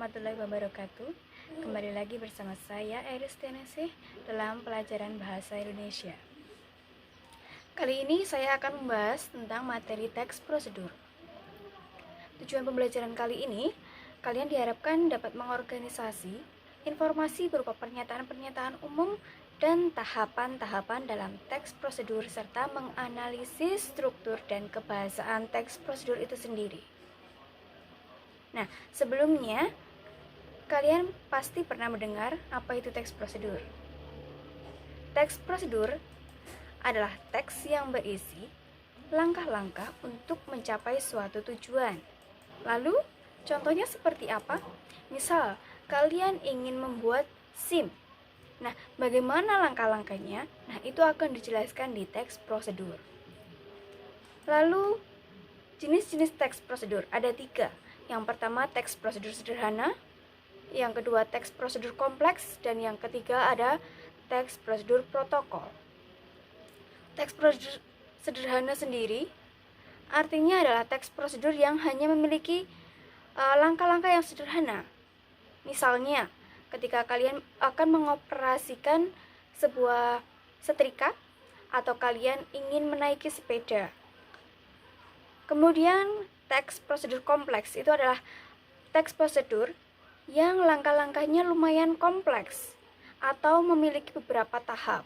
warahmatullahi wabarakatuh. Kembali lagi bersama saya Iris Tenesih dalam pelajaran Bahasa Indonesia. Kali ini saya akan membahas tentang materi teks prosedur. Tujuan pembelajaran kali ini, kalian diharapkan dapat mengorganisasi informasi berupa pernyataan-pernyataan umum dan tahapan-tahapan dalam teks prosedur serta menganalisis struktur dan kebahasaan teks prosedur itu sendiri. Nah, sebelumnya kalian pasti pernah mendengar apa itu teks prosedur. Teks prosedur adalah teks yang berisi langkah-langkah untuk mencapai suatu tujuan. Lalu, contohnya seperti apa? Misal, kalian ingin membuat SIM. Nah, bagaimana langkah-langkahnya? Nah, itu akan dijelaskan di teks prosedur. Lalu, jenis-jenis teks prosedur ada 3. Yang pertama, teks prosedur sederhana. Yang kedua, teks prosedur kompleks. Dan yang ketiga ada teks prosedur protokol. Teks prosedur sederhana sendiri artinya adalah teks prosedur yang hanya memiliki langkah-langkah yang sederhana. Misalnya, ketika kalian akan mengoperasikan sebuah setrika atau kalian ingin menaiki sepeda. Kemudian, teks prosedur kompleks itu adalah teks prosedur yang langkah-langkahnya lumayan kompleks atau memiliki beberapa tahap.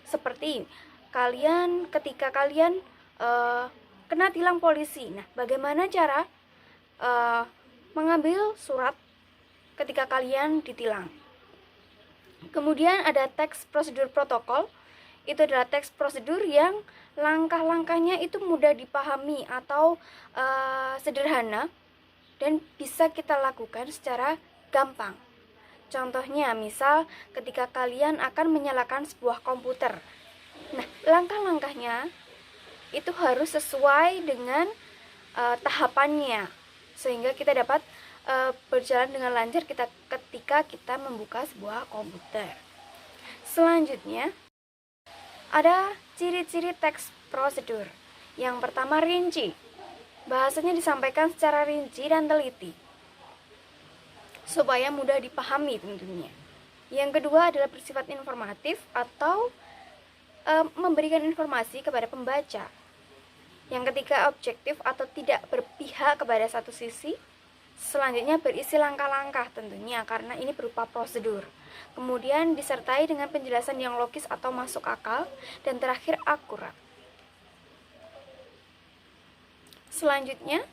Seperti ketika kalian kena tilang polisi. Nah, bagaimana cara mengambil surat ketika kalian ditilang? Kemudian ada teks prosedur protokol. Itu adalah teks prosedur yang langkah-langkahnya itu mudah dipahami atau sederhana dan bisa kita lakukan secara gampang. Contohnya, misal ketika kalian akan menyalakan sebuah komputer. Nah, langkah-langkahnya itu harus sesuai dengan tahapannya sehingga kita dapat berjalan dengan lancar ketika kita membuka sebuah komputer. Selanjutnya, ada ciri-ciri teks prosedur. Yang pertama, rinci. Bahasanya disampaikan secara rinci dan teliti supaya mudah dipahami tentunya. Yang kedua adalah bersifat informatif atau memberikan informasi kepada pembaca. Yang ketiga, objektif atau tidak berpihak kepada satu sisi. Selanjutnya berisi langkah-langkah tentunya karena ini berupa prosedur. Kemudian disertai dengan penjelasan yang logis atau masuk akal. Dan terakhir, akurat. Selanjutnya,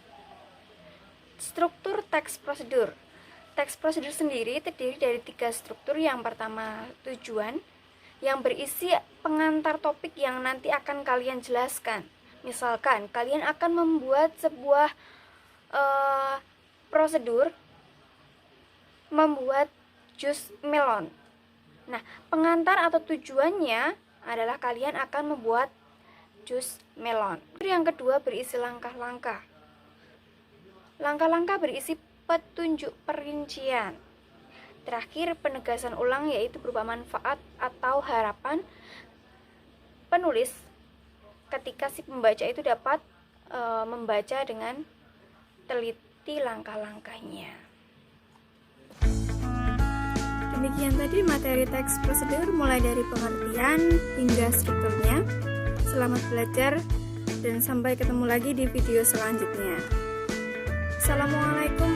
struktur teks prosedur. Teks prosedur sendiri terdiri dari 3 struktur. Yang pertama, tujuan yang berisi pengantar topik yang nanti akan kalian jelaskan. Misalkan kalian akan membuat sebuah prosedur membuat jus melon. Nah, pengantar atau tujuannya adalah kalian akan membuat jus melon. Yang kedua berisi langkah-langkah. Langkah-langkah berisi petunjuk perincian. Terakhir, penegasan ulang yaitu berupa manfaat atau harapan penulis ketika si pembaca itu dapat membaca dengan teliti langkah-langkahnya. Demikian tadi materi teks prosedur mulai dari pengertian hingga strukturnya. Selamat belajar dan sampai ketemu lagi di video selanjutnya. Assalamualaikum